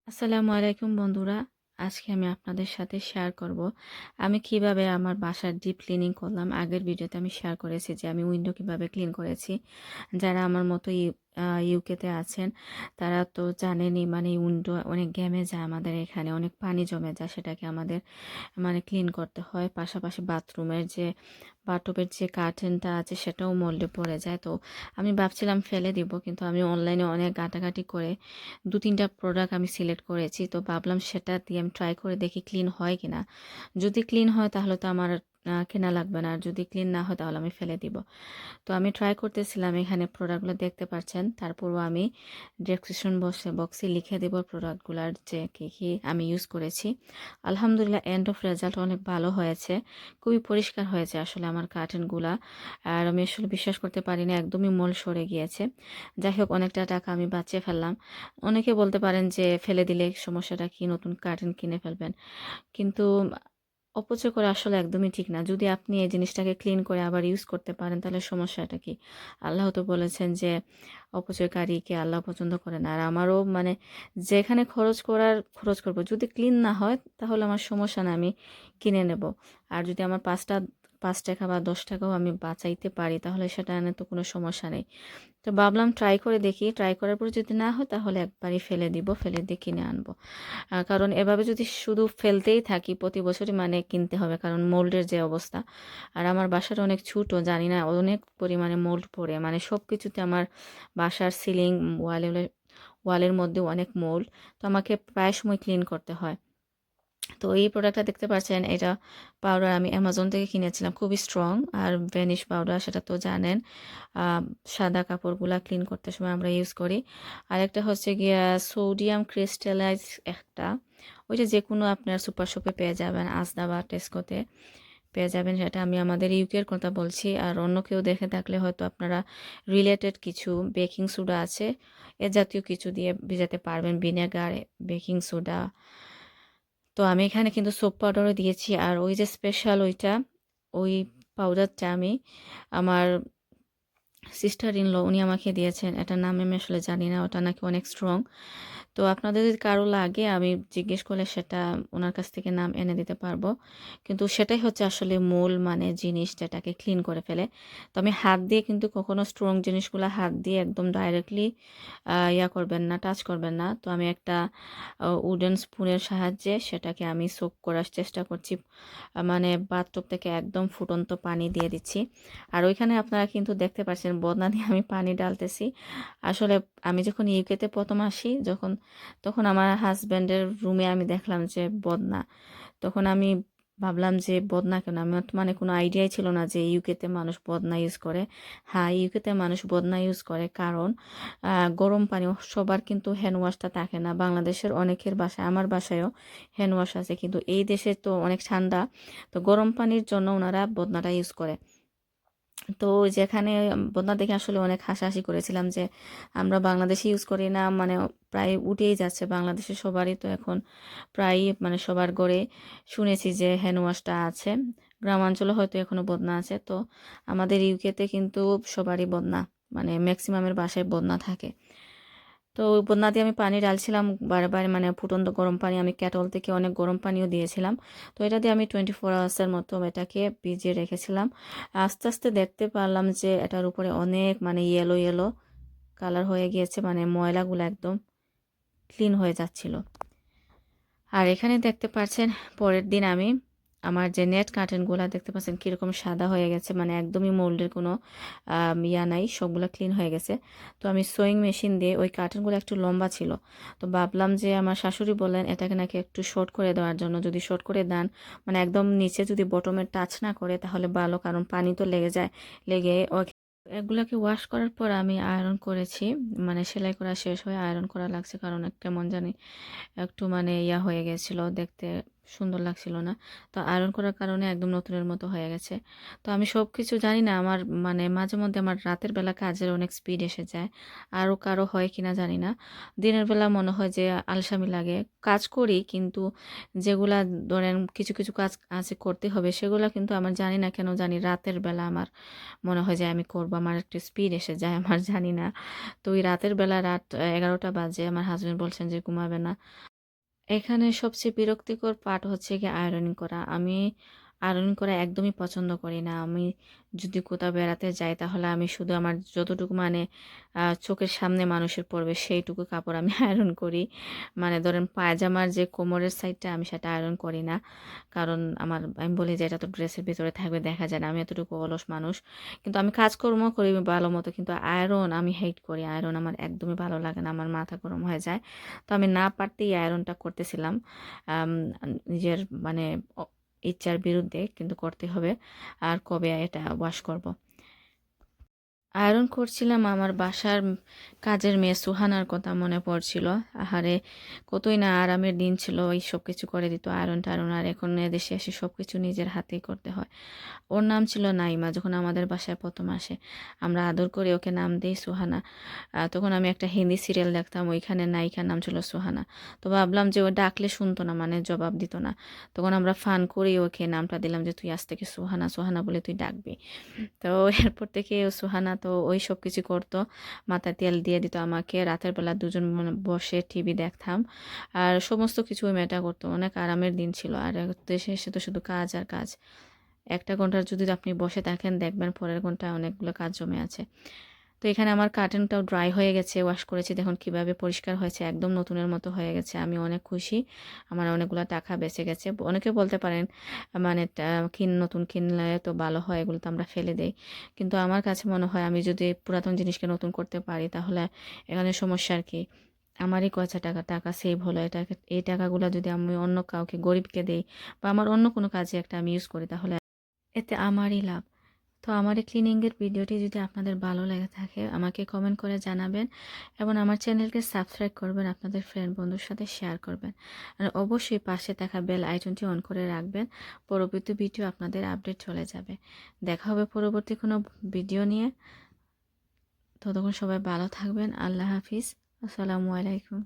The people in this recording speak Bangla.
আসসালামু আলাইকুম বন্ধুরা। আজকে আমি আপনাদের সাথে শেয়ার করব আমি কিভাবে আমার বাসার ডিপ ক্লিনিং করলাম। আগের ভিডিওতে আমি শেয়ার করেছি যে আমি উইন্ডো কিভাবে ক্লিন করেছি। যারা আমার মতো ইউকেতে আছেন তারা তো জানেনই, মানে উইন্ডো অনেক ঘেমে যায়, আমাদের এখানে অনেক পানি জমে যায়, সেটাকে আমাদের মানে ক্লিন করতে হয়। পাশাপাশি বাথটবের যে কার্টেনটা আছে সেটাও মোল্ডে পড়ে যায়। তো আমি ভাবছিলাম ফেলে দিব, কিন্তু আমি অনলাইনে অনেক ঘাটাঘাটি করে 2-3টা প্রোডাক্ট আমি সিলেক্ট করেছি। তো ভাবলাম সেটা দিয়ে আমি ট্রাই করে দেখি ক্লিন হয় কিনা। যদি ক্লিন হয় তাহলে তো আমার কেনা লাগবে না, আর যদি ক্লিন না হয় তাহলে আমি ফেলে দিব। তো আমি ট্রাই করতেছিলাম, এখানে প্রোডাক্টগুলো দেখতে পাচ্ছেন। তারপরও আমি ডেসক্রিপশন বক্সে লিখে দেব প্রোডাক্টগুলোর যে কী কী আমি ইউজ করেছি। আলহামদুলিল্লাহ এন্ড অফ রেজাল্ট অনেক ভালো হয়েছে, খুবই পরিষ্কার হয়েছে আসলে আমার কার্টেনগুলা। আর আমি আসলে বিশ্বাস করতে পারি না, একদমই মল সরে গিয়েছে। যাই হোক, অনেকটা টাকা আমি বাঁচিয়ে ফেললাম। অনেকে বলতে পারেন যে ফেলে দিলে সমস্যাটা কি, নতুন কার্টেন কিনে ফেলবেন, কিন্তু অপচয় করা আসলে একদমই ঠিক না। যদি আপনি এই জিনিসটাকে ক্লিন করে আবার ইউজ করতে পারেন তাহলে সমস্যাটা কি। আল্লাহ তো বলেছেন যে অপচয়কারীকে আল্লাহ পছন্দ করে না। আর আমারও মানে যেখানে খরচ করব, যদি ক্লিন না হয় তাহলে আমার সমস্যা না, আমি কিনে নেব। আর যদি আমার 5 টাকা বা 10 টাকাও আমি বাঁচাইতে পারি তাহলে সেটা এনে তো কোনো সমস্যা নেই। তো ভাবলাম ট্রাই করে দেখি, ট্রাই করার পর যদি না হয় তাহলে একবারই ফেলে দিব, ফেলে দিয়ে কিনে আনবো। কারণ এভাবে যদি শুধু ফেলতেই থাকি প্রতি বছরই মানে কিনতে হবে, কারণ মোল্ডের যে অবস্থা। আর আমার বাসাটা অনেক ছোট, জানি না অনেক পরিমাণে মোল্ড পড়ে, মানে সব কিছুতে আমার বাসার সিলিং, ওয়ালে ওয়ালের মধ্যে অনেক মোল্ড। তো আমাকে প্রায় সময় ক্লিন করতে হয়। তো এই প্রোডাক্টটা দেখতে পাচ্ছেন, এটা পাউডার আমি অ্যামাজন থেকে কিনেছিলাম, খুবই স্ট্রং। আর ভ্যানিশ পাউডার, সেটা তো জানেন, আহ, সাদা কাপড়গুলা ক্লিন করতে সময় আমরা ইউজ করি। আর একটা হচ্ছে গিয়া সোডিয়াম ক্রিস্টালাইজ একটা, ওইটা যে কোনো আপনার সুপার শপে পেয়ে যাবেন, আজদা বা টেস্কোতে পেয়ে যাবেন। সেটা আমি আমাদের ইউকের কথা বলছি, আর অন্য কেউ দেখে থাকলে হয়তো আপনারা রিলেটেড কিছু বেকিং সোডা আছে, এ জাতীয় কিছু দিয়ে ভিজাতে পারবেন, ভিনেগার, বেকিং সোডা। তো আমি এখানে কিন্তু সোপ পাউডারও দিয়েছি। আর ওই যে স্পেশাল ওই পাউডারটা আমি আমার সিস্টার ইন ল উনি আমাকে দিয়েছেন, এটার নাম আমি আসলে জানি না, ওটা নাকি অনেক স্ট্রং। তো আপনাদের যদি কারো লাগে আমি জিজ্ঞেস করলে সেটা ওনার কাছ থেকে নাম এনে দিতে পারবো। কিন্তু সেটাই হচ্ছে আসলে মূল মানে জিনিস যেটাকে ক্লিন করে ফেলে। তো আমি হাত দিয়ে কিন্তু কখনো স্ট্রং জিনিসগুলো হাত দিয়ে একদম ডাইরেক্টলি ইয়া করবেন না, টাচ করবেন না। তো আমি একটা উডেন স্পুনের সাহায্যে সেটাকে আমি সোক করার চেষ্টা করছি, মানে বাথটব থেকে একদম ফুটন্ত পানি দিয়ে দিচ্ছি। আর ওইখানে আপনারা কিন্তু দেখতে পাচ্ছেন বদনা দিয়ে আমি পানি ডালতেছি। আসলে আমি যখন ইউকেতে প্রথম আসি, তখন আমার হাজব্যান্ডের রুমে আমি দেখলাম যে বদনা। তখন আমি ভাবলাম যে বদনা কেন, আমার তো মানে কোনো আইডিয়াই ছিল না যে ইউকেতে মানুষ বদনা ইউজ করে। হ্যাঁ, ইউকেতে মানুষ বদনা ইউজ করে, কারণ গরম পানি, সবার কিন্তু হ্যান্ড ওয়াশটা থাকে না। বাংলাদেশের অনেকের বাসায়, আমার বাসায়ও হ্যান্ড ওয়াশ আছে, কিন্তু এই দেশে তো অনেক ঠান্ডা, তো গরম পানির জন্য ওনারা বদনাটা ইউজ করে। তো যেখানে বন্যা দেখে আসলে অনেক হাসাহাসি করেছিলাম যে আমরা বাংলাদেশে ইউজ করি না, মানে প্রায় উঠেই যাচ্ছে বাংলাদেশে সবারই। তো এখন প্রায় মানে সবার ঘরে শুনেছি যে হ্যান্ড ওয়াশটা আছে। গ্রামাঞ্চলে হয়তো এখনো বদনা আছে, তো আমাদের ইউকেতে কিন্তু সবারই বদনা, মানে ম্যাক্সিমামের বাসায় বদনা থাকে। তো ওই বন্যা দিয়ে আমি পানি ঢালছিলাম বারবার, মানে ফুটন্ত গরম পানি, আমি ক্যাটল থেকে অনেক গরম পানিও দিয়েছিলাম। তো এটা দিয়ে আমি 24 আওয়ার্সের মতো এটাকে ভিজিয়ে রেখেছিলাম। আস্তে আস্তে দেখতে পারলাম যে এটার উপরে অনেক মানে ইয়েলো ইয়েলো কালার হয়ে গিয়েছে, মানে ময়লাগুলো একদম ক্লিন হয়ে যাচ্ছিল। আর এখানে দেখতে পাচ্ছেন পরের দিন আমি আমার যে নেট কার্টেনগুলো দেখতে পাচ্ছেন কীরকম সাদা হয়ে গেছে, মানে একদমই মোল্ডের কোনো ইয়া নাই, সবগুলো ক্লিন হয়ে গেছে। তো আমি সোয়িং মেশিন দিয়ে, ওই কার্টেনগুলো একটু লম্বা ছিল, তো ভাবলাম যে আমার শাশুড়ি বললেন এটাকে নাকি একটু শর্ট করে দেওয়ার জন্য, যদি শর্ট করে দেন মানে একদম নিচে যদি বটমে টাচ না করে তাহলে ভালো, কারণ পানি তো লেগে যায়, লেগে এগুলাকে ওয়াশ করার পর আমি আয়রন করেছি। মানে সেলাই করা শেষ হয়ে আয়রন করা লাগছে, কারণ কেমন জানি একটু মানে ইয়া হয়ে গেছিলো, দেখতে সুন্দর লাগছিল না। তো আয়রন করার কারণে একদম নতুনের মতো হয়ে গেছে। তো আমি সব কিছু জানি না, আমার মানে মাঝে মধ্যে আমার রাতের বেলা কাজের অনেক স্পিড এসে যায়, আরও কারো হয় কিনা জানি না। দিনের বেলা মনে হয় যে আলসামি লাগে, কাজ করি কিন্তু যেগুলা ধরেন কিছু কিছু কাজ আছে করতে হবে, সেগুলা কিন্তু আমার জানি না কেন জানি রাতের বেলা আমার মনে হয় যে আমি করবো, আমার একটু স্পিড এসে যায়, আমার জানি না। তো ওই রাতের বেলা রাত 11টা বাজে, আমার হাজবেন্ড বলছেন যে ঘুমাবে না। এখানে সবচেয়ে বিরক্তিকর পার্ট হচ্ছে গিয়ে আয়রনিং করা। আমি আয়রন করা একদমই পছন্দ করি না। আমি যদি কোথাও বেড়াতে যাই তাহলে আমি শুধু আমার যতটুকু মানে চোখের সামনে মানুষের পড়বে সেইটুকু কাপড় আমি আয়রন করি। মানে ধরেন পায়জামার যে কোমরের সাইডটা আমি সেটা আয়রন করি না। কারণ আমি বলি যে এটা তো ড্রেসের ভিতরে থাকবে, দেখা যায় না। আমি এতটুকু অলস মানুষ। কিন্তু আমি কাজকর্ম করি ভালো মতো। কিন্তু আয়রন আমি হেট করি। আয়রন আমার একদমই ভালো লাগে না। আমার মাথা গরম হয়ে যায়। তো আমি না পারতেই আয়রনটা করতেছিলাম। আম নিজের মানে ইচ্ছার বিরুদ্ধে, কিন্তু করতে হবে। আর কবে এটা ওয়াশ করব। আয়রন করছিলাম, আমার বাসার কাজের মেয়ে সুহানার কথা মনে পড়ছিল। আহারে, কতই না আরামের দিন ছিল, এই সব কিছু করে দিত আয়রন টায়রন। আর এখন এদেশে এসে সব কিছু নিজের হাতেই করতে হয়। ওর নাম ছিল নাইমা। যখন আমাদের বাসায় প্রথম আসে আমরা আদর করে ওকে নাম দেই সুহানা। তখন আমি একটা হিন্দি সিরিয়াল দেখতাম, ওইখানে নায়িকার নাম ছিল সুহানা। তো ভাবলাম যে ও ডাকলে শুনতো না, মানে জবাব দিত না। তখন আমরা ফান করেই ওকে নামটা দিলাম যে তুই আজ থেকে সুহানা সুহানা বলে তুই ডাকবি। তো এরপর থেকে ও সুহানা তো ওই সব কিছু করতো। মাথায় তেল দিয়ে দিত আমাকে। রাতের বেলা দুজন মানে বসে টিভি দেখতাম। আর সমস্ত কিছু ওই মেয়েটা করতো। অনেক আরামের দিন ছিল। আর দেশে এসে তো শুধু কাজ আর কাজ। একটা ঘন্টার যদি আপনি বসে থাকেন দেখবেন পরের ঘন্টায় অনেকগুলো কাজ জমে আছে। তো এখানে আমার কার্টেনটাও ড্রাই হয়ে গেছে, ওয়াশ করেছি, দেখুন কিভাবে পরিষ্কার হয়েছে, একদম নতুনের মতো হয়ে গেছে। আমি অনেক খুশি। আমার অনেকগুলো টাকা বেঁচে গেছে। অনেকে বলতে পারেন মানে নতুন কিনলে তো ভালো হয়, এগুলো তো আমরা ফেলে দেই। কিন্তু আমার কাছে মনে হয় আমি যদি পুরাতন জিনিসকে নতুন করতে পারি তাহলে এখানে সমস্যা আর কি। আমারই কয়টা টাকা টাকা সেভ হলো। এই টাকাগুলো যদি আমি অন্য কাউকে গরিবকে দেই বা আমার অন্য কোনো কাজে একটা আমি ইউজ করি তাহলে এতে আমারই লাভ। তো আমার এই ক্লিনিংয়ের ভিডিওটি যদি আপনাদের ভালো লেগে থাকে আমাকে কমেন্ট করে জানাবেন এবং আমার চ্যানেলকে সাবস্ক্রাইব করবেন, আপনাদের ফ্রেন্ড বন্ধুর সাথে শেয়ার করবেন। আর অবশ্যই পাশে থাকা বেল আইকনটি অন করে রাখবেন। পরবর্তী ভিডিও আপনাদের আপডেট চলে যাবে। দেখা হবে পরবর্তী কোনো ভিডিও নিয়ে। ততক্ষণ সবাই ভালো থাকবেন। আল্লাহ হাফিজ। আসসালামু আলাইকুম।